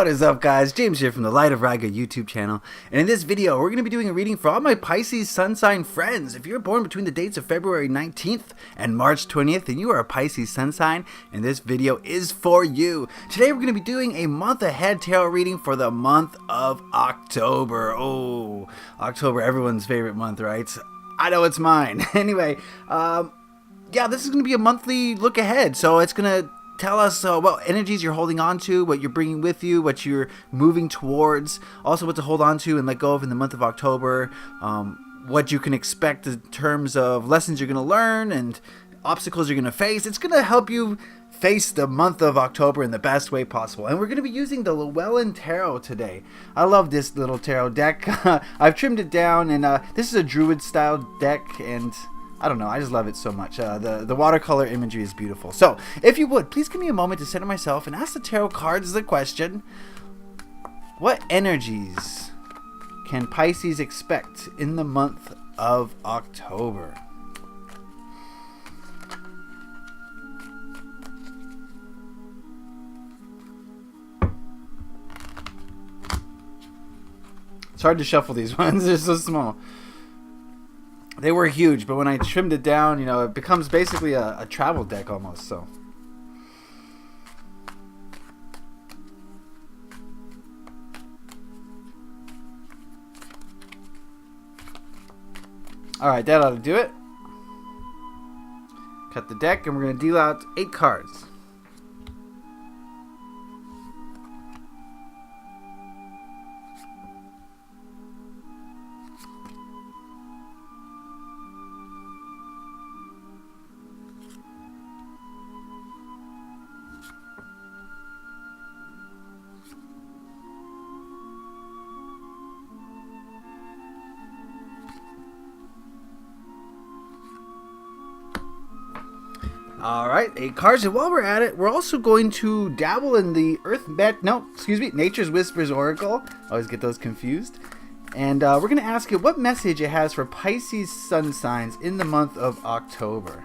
What is up, guys? James here from the Light of Raga YouTube channel, and in this video we're going to be doing a reading for all my Pisces Sun sign friends. If you're born between the dates of February 19th and March 20th, then you are a Pisces Sun sign, and this video is for you. Today we're going to be doing a month ahead tarot reading for the month of October. Oh, October, everyone's favorite month, right? I know it's mine. Anyway, yeah, this is going to be a monthly look ahead, so it's going to tell us what energies you're holding on to, what you're bringing with you, what you're moving towards, also what to hold on to and let go of in the month of October, what you can expect in terms of lessons you're going to learn and obstacles you're going to face. It's going to help you face the month of October in the best way possible. And we're going to be using the Llewellyn Tarot today. I love this little tarot deck. I've trimmed it down, and this is a druid style deck, and I don't know, I just love it so much. The watercolor imagery is beautiful. So, if you would, please give me a moment to center myself and ask the tarot cards the question: what energies can Pisces expect in the month of October? It's hard to shuffle these ones, they're so small. They were huge, but when I trimmed it down, you know, it becomes basically a travel deck almost, so. Alright, that ought to do it. Cut the deck, and we're going to deal out 8 cards. Alright, 8 cards, and while we're at it, we're also going to dabble in the Nature's Whispers Oracle. I always get those confused. And we're going to ask it what message it has for Pisces Sun signs in the month of October.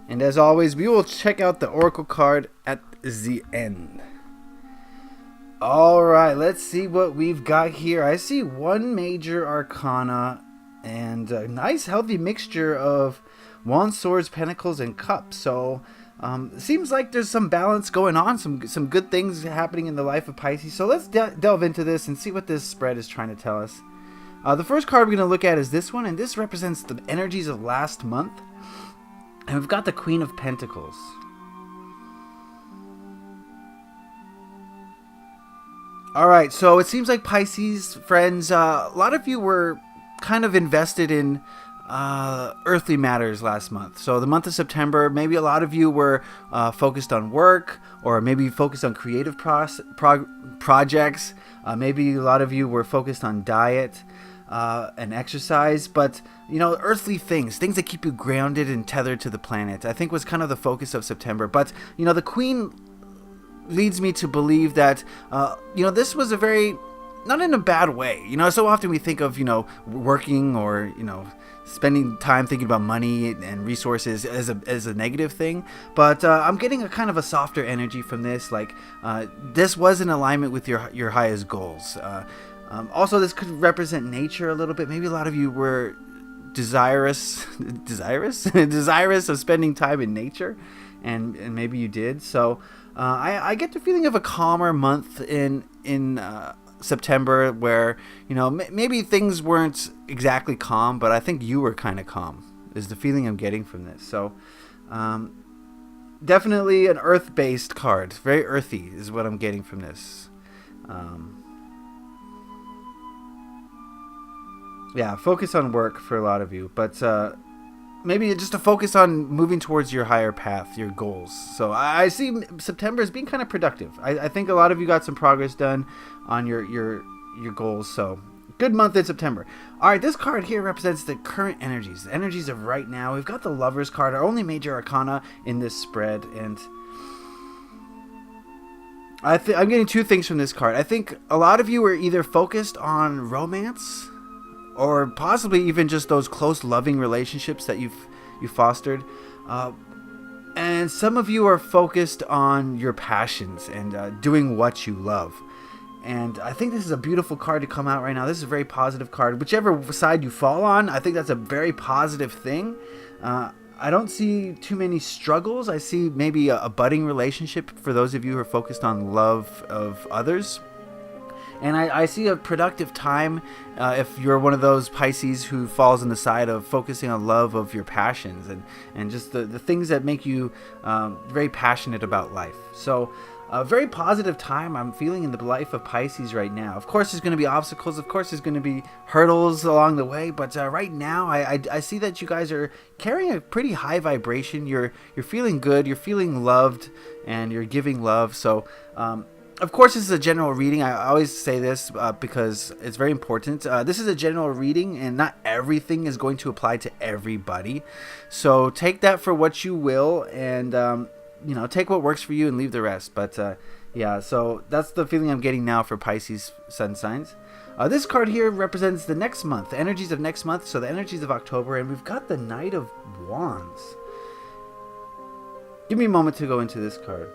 And as always, we will check out the Oracle card at the end. Alright, let's see what we've got here. I see one major arcana and a nice healthy mixture of wands, swords, pentacles, and cups. So it seems like there's some balance going on, some good things happening in the life of Pisces. So let's delve into this and see what this spread is trying to tell us. The first card we're going to look at is this one, and this represents the energies of last month. And we've got the Queen of Pentacles. Alright, so it seems like Pisces friends, a lot of you were kind of invested in earthly matters last month. So the month of September, maybe a lot of you were focused on work, or maybe focused on creative projects. Maybe a lot of you were focused on diet and exercise. But, you know, earthly things that keep you grounded and tethered to the planet, I think was kind of the focus of September. But, you know, the Queen leads me to believe that, you know, this was a very, not in a bad way. You know, so often we think of, you know, working or, you know, spending time thinking about money and resources as a negative thing. But I'm getting a kind of a softer energy from this. Like, this was in alignment with your highest goals. Also, this could represent nature a little bit. Maybe a lot of you were desirous of spending time in nature, and maybe you did. So I get the feeling of a calmer month in September, where, you know, maybe things weren't exactly calm, but I think you were kind of calm, is the feeling I'm getting from this. So definitely an earth-based card, very earthy is what I'm getting from this. Yeah, focus on work for a lot of you, but maybe just a focus on moving towards your higher path, your goals. So I see September as being kind of productive. I think a lot of you got some progress done on your goals. So good month in September. All right, this card here represents the current energies, the energies of right now. We've got the Lovers card, our only major arcana in this spread, and I'm getting two things from this card. I think a lot of you are either focused on romance or possibly even just those close, loving relationships that you've fostered. And some of you are focused on your passions and doing what you love. And I think this is a beautiful card to come out right now. This is a very positive card. Whichever side you fall on, I think that's a very positive thing. I don't see too many struggles. I see maybe a budding relationship for those of you who are focused on love of others. And I see a productive time if you're one of those Pisces who falls on the side of focusing on love of your passions and just the things that make you very passionate about life. So a very positive time I'm feeling in the life of Pisces right now. Of course, there's going to be obstacles. Of course, there's going to be hurdles along the way. But right now, I see that you guys are carrying a pretty high vibration. You're feeling good. You're feeling loved, and you're giving love. So of course, this is a general reading. I always say this because it's very important. This is a general reading, and not everything is going to apply to everybody. So take that for what you will, and take what works for you and leave the rest. But yeah, so that's the feeling I'm getting now for Pisces sun signs. This card here represents the next month, the energies of next month, so the energies of October, and we've got the Knight of Wands. Give me a moment to go into this card.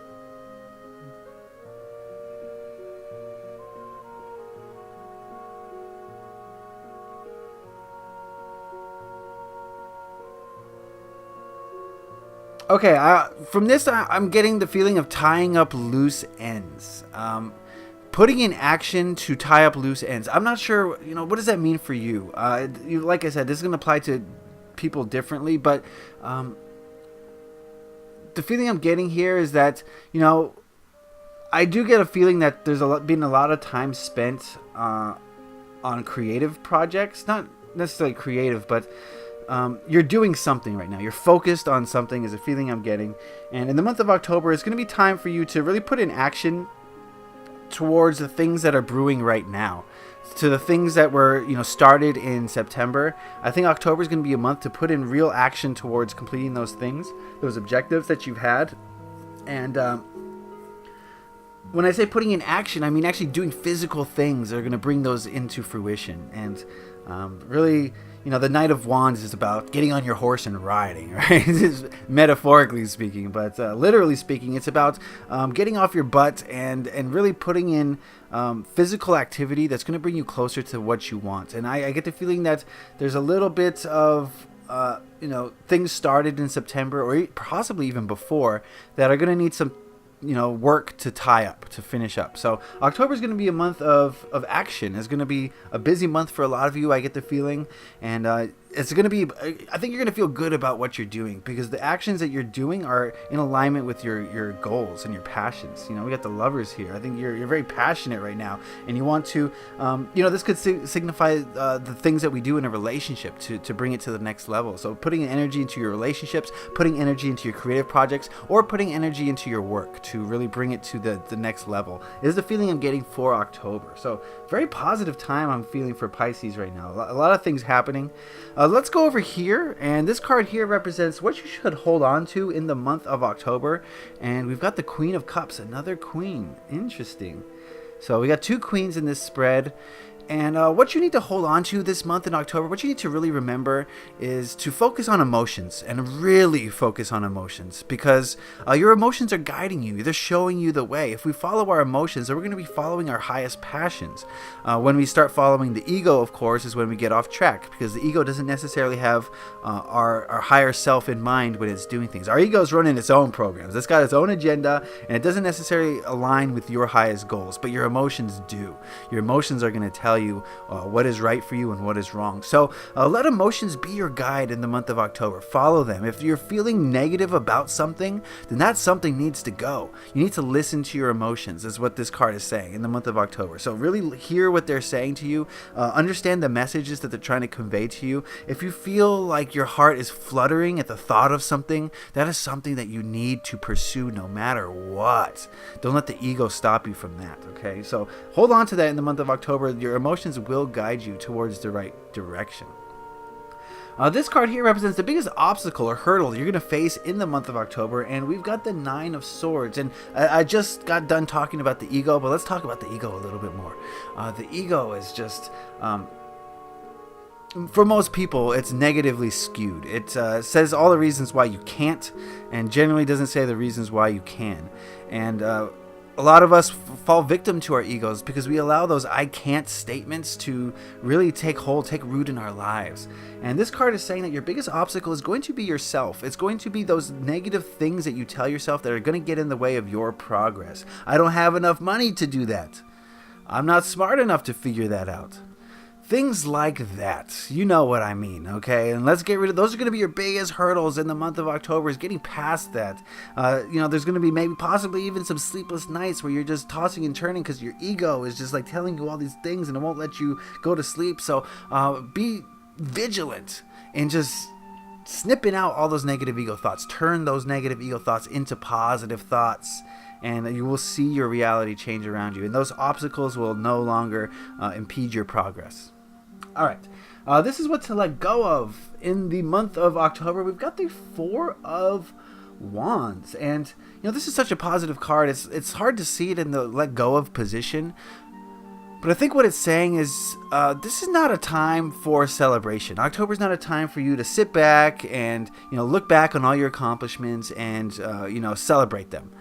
Okay, from this, I'm getting the feeling of tying up loose ends. Putting in action to tie up loose ends. I'm not sure, what does that mean for you? Like I said, this is going to apply to people differently, but the feeling I'm getting here is that, I do get a feeling that there's been a lot of time spent on creative projects. Not necessarily creative, but you're doing something right now. You're focused on something is a feeling I'm getting. And in the month of October, it's going to be time for you to really put in action towards the things that are brewing right now. To the things that were, started in September. I think October is going to be a month to put in real action towards completing those things, those objectives that you've had. And when I say putting in action, I mean actually doing physical things that are going to bring those into fruition. And really, the Knight of Wands is about getting on your horse and riding, right? Metaphorically speaking, but literally speaking, it's about getting off your butt and really putting in physical activity that's going to bring you closer to what you want. And I get the feeling that there's a little bit of things started in September or possibly even before that are going to need some work to tie up, to finish up. So October is going to be a month of action. It's going to be a busy month for a lot of you, I get the feeling. And it's going to be, I think you're going to feel good about what you're doing because the actions that you're doing are in alignment with your goals and your passions. We got the Lovers here. I think you're very passionate right now, and you want to, this could signify the things that we do in a relationship to bring it to the next level. So putting energy into your relationships, putting energy into your creative projects, or putting energy into your work to really bring it to the next level is the feeling I'm getting for October. So very positive time I'm feeling for Pisces right now. A lot of things happening. Let's go over here, and this card here represents what you should hold on to in the month of October. And we've got the Queen of Cups, another queen. Interesting. So we got two queens in this spread. And what you need to hold on to this month in October, what you need to really remember is to focus on emotions and really focus on emotions because your emotions are guiding you. They're showing you the way. If we follow our emotions, then we're going to be following our highest passions. When we start following the ego, of course, is when we get off track because the ego doesn't necessarily have our higher self in mind when it's doing things. Our ego is running its own programs. It's got its own agenda, and it doesn't necessarily align with your highest goals, but your emotions do. Your emotions are going to tell you what is right for you and what is wrong. So let emotions be your guide in the month of October. Follow them. If you're feeling negative about something, then that something needs to go. You need to listen to your emotions, is what this card is saying in the month of October. So really hear what they're saying to you. Understand the messages that they're trying to convey to you. If you feel like your heart is fluttering at the thought of something, that is something that you need to pursue no matter what. Don't let the ego stop you from that, okay? So hold on to that in the month of October. Your emotions will guide you towards the right direction. This card here represents the biggest obstacle or hurdle you're going to face in the month of October, and we've got the Nine of Swords. And I just got done talking about the ego, but let's talk about the ego a little bit more. The ego is just for most people, it's negatively skewed. It says all the reasons why you can't, and generally doesn't say the reasons why you can. And a lot of us fall victim to our egos because we allow those "I can't" statements to really take root in our lives. And this card is saying that your biggest obstacle is going to be yourself. It's going to be those negative things that you tell yourself that are going to get in the way of your progress. I don't have enough money to do that. I'm not smart enough to figure that out. Things like that. You know what I mean, okay? And let's get rid of those. Are going to be your biggest hurdles in the month of October, is getting past that. There's going to be maybe possibly even some sleepless nights where you're just tossing and turning because your ego is just like telling you all these things and it won't let you go to sleep. So be vigilant and just snipping out all those negative ego thoughts. Turn those negative ego thoughts into positive thoughts, and you will see your reality change around you. And those obstacles will no longer impede your progress. All right. This is what to let go of in the month of October. We've got the Four of Wands. And, this is such a positive card. It's hard to see it in the let go of position. But I think what it's saying is this is not a time for celebration. October is not a time for you to sit back and, look back on all your accomplishments and, celebrate them.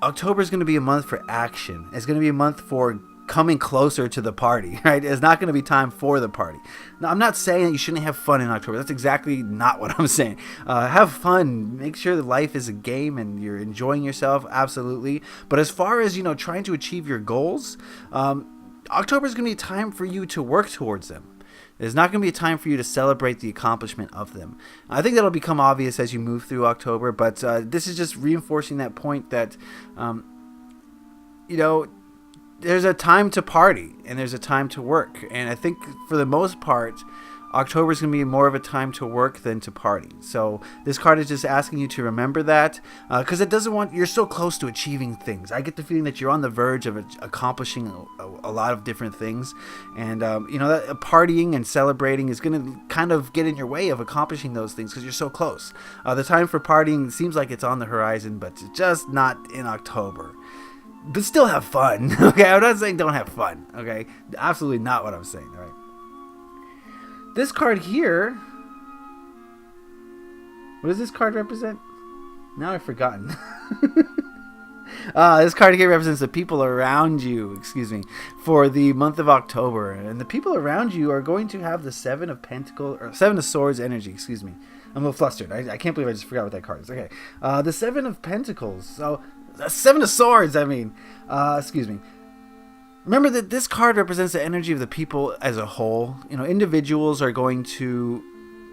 October is going to be a month for action. It's going to be a month for coming closer to the party, right? It's not going to be time for the party. Now, I'm not saying that you shouldn't have fun in October. That's exactly not what I'm saying. Have fun. Make sure that life is a game and you're enjoying yourself. Absolutely. But as far as, trying to achieve your goals, October is going to be a time for you to work towards them. It's not going to be a time for you to celebrate the accomplishment of them. I think that'll become obvious as you move through October, but this is just reinforcing that point that, there's a time to party and there's a time to work. And I think for the most part, October is going to be more of a time to work than to party. So this card is just asking you to remember that because it doesn't want, you're so close to achieving things. I get the feeling that you're on the verge of accomplishing a lot of different things. And, that partying and celebrating is going to kind of get in your way of accomplishing those things because you're so close. The time for partying seems like it's on the horizon, but it's just not in October. But still have fun, okay? I'm not saying don't have fun, okay? Absolutely not what I'm saying, all right? This card here, what does this card represent? Now I've forgotten. This card here represents the people around you, for the month of October. And the people around you are going to have the Seven of Swords energy, I'm a little flustered. I can't believe I just forgot what that card is. Okay. The Seven of Pentacles. So, Seven of Swords, Remember that this card represents the energy of the people as a whole. Individuals are going to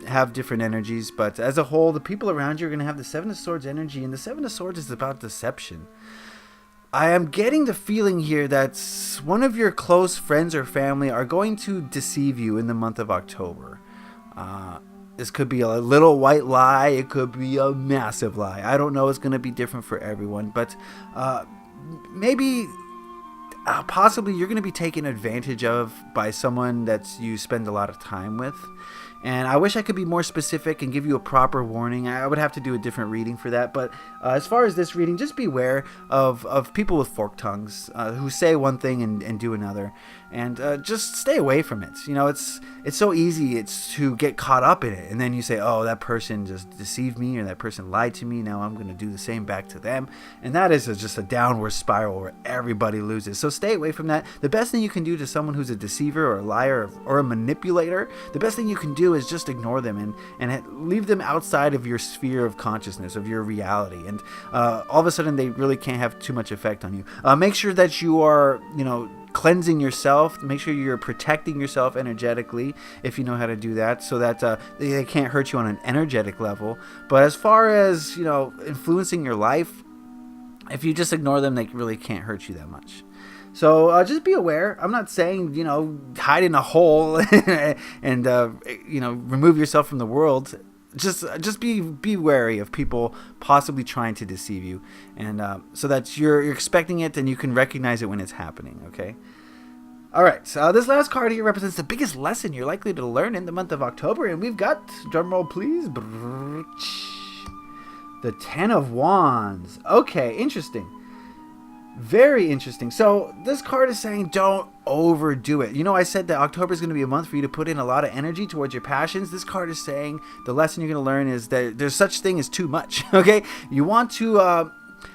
have different energies, but as a whole, the people around you are going to have the Seven of Swords energy, and the Seven of Swords is about deception. I am getting the feeling here that one of your close friends or family are going to deceive you in the month of October. This could be a little white lie. It could be a massive lie. I don't know. It's going to be different for everyone. But maybe, possibly, you're going to be taken advantage of by someone that you spend a lot of time with. And I wish I could be more specific and give you a proper warning. I would have to do a different reading for that. But as far as this reading, just beware of people with forked tongues who say one thing and do another. And just stay away from it. It's so easy to get caught up in it. And then you say, oh, that person just deceived me or that person lied to me. Now I'm going to do the same back to them. And that is just a downward spiral where everybody loses. So stay away from that. The best thing you can do to someone who's a deceiver or a liar or a manipulator, the best thing you can do is just ignore them and leave them outside of your sphere of consciousness, of your reality. And all of a sudden, they really can't have too much effect on you. Make sure that you are, cleansing yourself. Make sure you're protecting yourself energetically if you know how to do that, so that they can't hurt you on an energetic level. But as far as influencing your life, if you just ignore them, they really can't hurt you that much. So just be aware. I'm not saying hide in a hole and remove yourself from the world. Just be wary of people possibly trying to deceive you, and so that you're expecting it and you can recognize it when it's happening. Okay. All right. So this last card here represents the biggest lesson you're likely to learn in the month of October, and we've got, drumroll please, the Ten of Wands. Okay, interesting. Very interesting. So this card is saying don't overdo it. You know, I said that October is going to be a month for you to put in a lot of energy towards your passions. This card is saying the lesson you're going to learn is that there's such thing as too much. Okay, you want to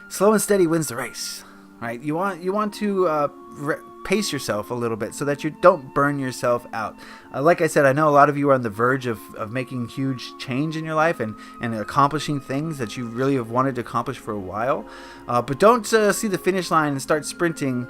slow and steady wins the race, right? You want to pace yourself a little bit so that you don't burn yourself out. Like I said, I know a lot of you are on the verge of making huge change in your life and accomplishing things that you really have wanted to accomplish for a while. But don't see the finish line and start sprinting,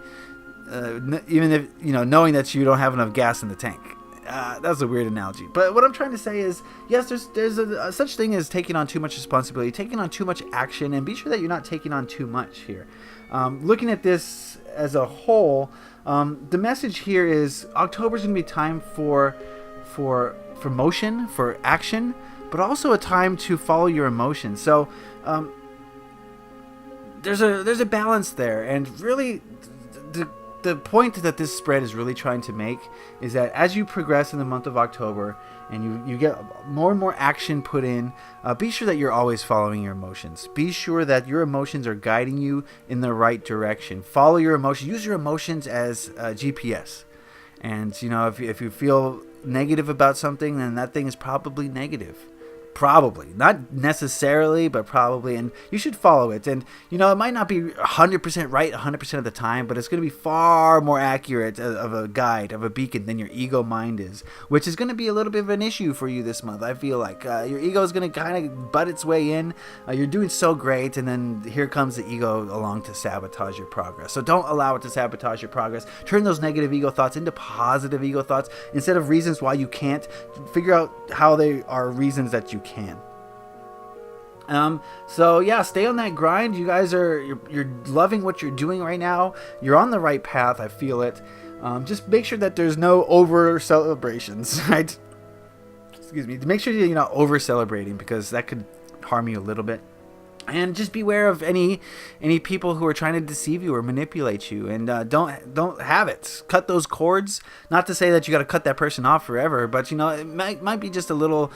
even if, knowing that you don't have enough gas in the tank. That's a weird analogy. But what I'm trying to say is, yes, there's a such thing as taking on too much responsibility, taking on too much action, and be sure that you're not taking on too much here. Looking at this as a whole, the message here is October is going to be time for motion, for action, but also a time to follow your emotions. So there's a balance there, and really the point that this spread is really trying to make is that as you progress in the month of October and you get more and more action put in, be sure that you're always following your emotions. Be sure that your emotions are guiding you in the right direction. Follow your emotions. Use your emotions as GPS. And, if you feel negative about something, then that thing is probably negative. Probably. Not necessarily, but probably. And you should follow it. And, it might not be 100% right 100% of the time, but it's going to be far more accurate of a guide, of a beacon than your ego mind is, which is going to be a little bit of an issue for you this month. I feel like your ego is going to kind of butt its way in. You're doing so great, and then here comes the ego along to sabotage your progress. So don't allow it to sabotage your progress. Turn those negative ego thoughts into positive ego thoughts. Instead of reasons why you can't, figure out how they are reasons that you can. So yeah, stay on that grind. You guys you're loving what you're doing right now. You're on the right path. I feel it. Just make sure that there's no over celebrations, right? Excuse me. Make sure you're not over celebrating, because that could harm you a little bit. And just beware of any people who are trying to deceive you or manipulate you, and don't have it. Cut those cords. Not to say that you got to cut that person off forever, but it might be just a little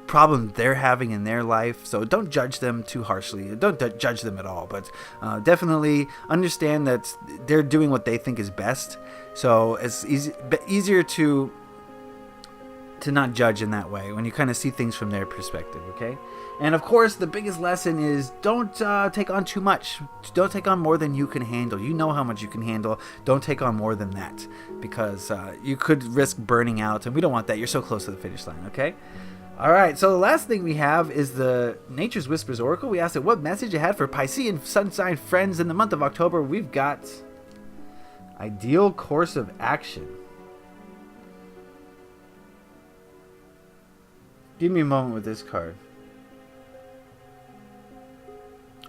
problem they're having in their life. So don't judge them too harshly. Don't judge them at all, but definitely understand that they're doing what they think is best. So it's easier to not judge in that way when you kind of see things from their perspective. Okay. And of course, the biggest lesson is don't take on too much. Don't take on more than you can handle. You know how much you can handle. Don't take on more than that, because you could risk burning out, and we don't want that. You're so close to the finish line, okay? All right, so the last thing we have is the Nature's Whispers Oracle. We asked it what message it had for Pisces Sun sign friends in the month of October. We've got ideal course of action. Give me a moment with this card.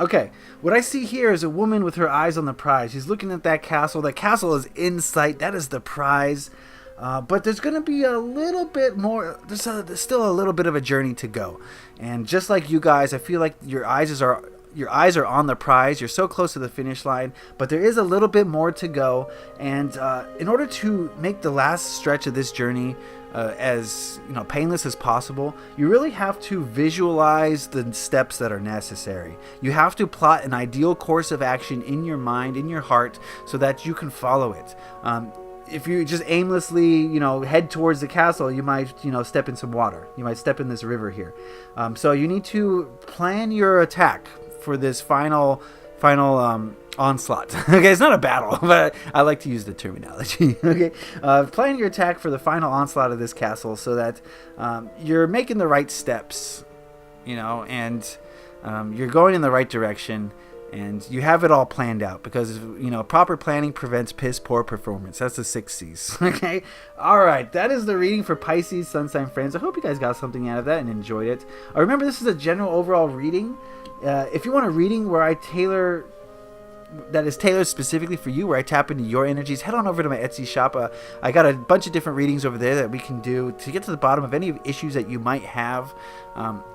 Okay, what I see here is a woman with her eyes on the prize. She's looking at that castle. That castle is in sight. That is the prize. But there's going to be a little bit more. There's still a little bit of a journey to go. And just like you guys, I feel like your eyes are on the prize. You're so close to the finish line, but there is a little bit more to go. And in order to make the last stretch of this journey as painless as possible, you really have to visualize the steps that are necessary. You have to plot an ideal course of action in your mind, in your heart, so that you can follow it. If you just aimlessly, head towards the castle, you might, step in some water. You might step in this river here. So you need to plan your attack for this final onslaught. Okay, it's not a battle, but I like to use the terminology. Okay, plan your attack for the final onslaught of this castle so that you're making the right steps, and you're going in the right direction, and you have it all planned out, because proper planning prevents piss poor performance. That's the 6 C's. Okay, all right, that is the reading for Pisces Sun sign friends. I hope you guys got something out of that and enjoyed it. Remember, this is a general overall reading. If you want a reading where that is tailored specifically for you, where I tap into your energies, head on over to my Etsy shop. I got a bunch of different readings over there that we can do to get to the bottom of any issues that you might have.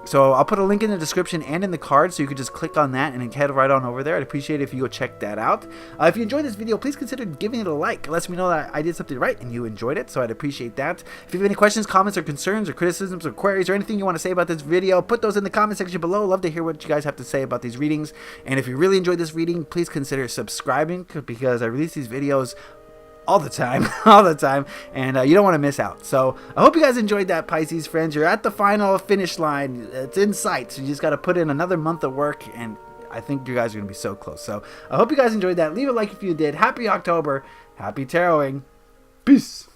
So I'll put a link in the description and in the card, so you can just click on that and head right on over there. I'd appreciate it if you go check that out. If you enjoyed this video, please consider giving it a like. It lets me know that I did something right and you enjoyed it, so I'd appreciate that. If you have any questions, comments, or concerns, or criticisms, or queries, or anything you want to say about this video, put those in the comment section below. Love to hear what you guys have to say about these readings. And if you really enjoyed this reading, please consider consider subscribing because I release these videos all the time, all the time, and you don't want to miss out. So I hope you guys enjoyed that, Pisces friends. You're at the final finish line. It's in sight, so you just got to put in another month of work, and I think you guys are going to be so close. So I hope you guys enjoyed that. Leave a like if you did. Happy October. Happy taroting. Peace.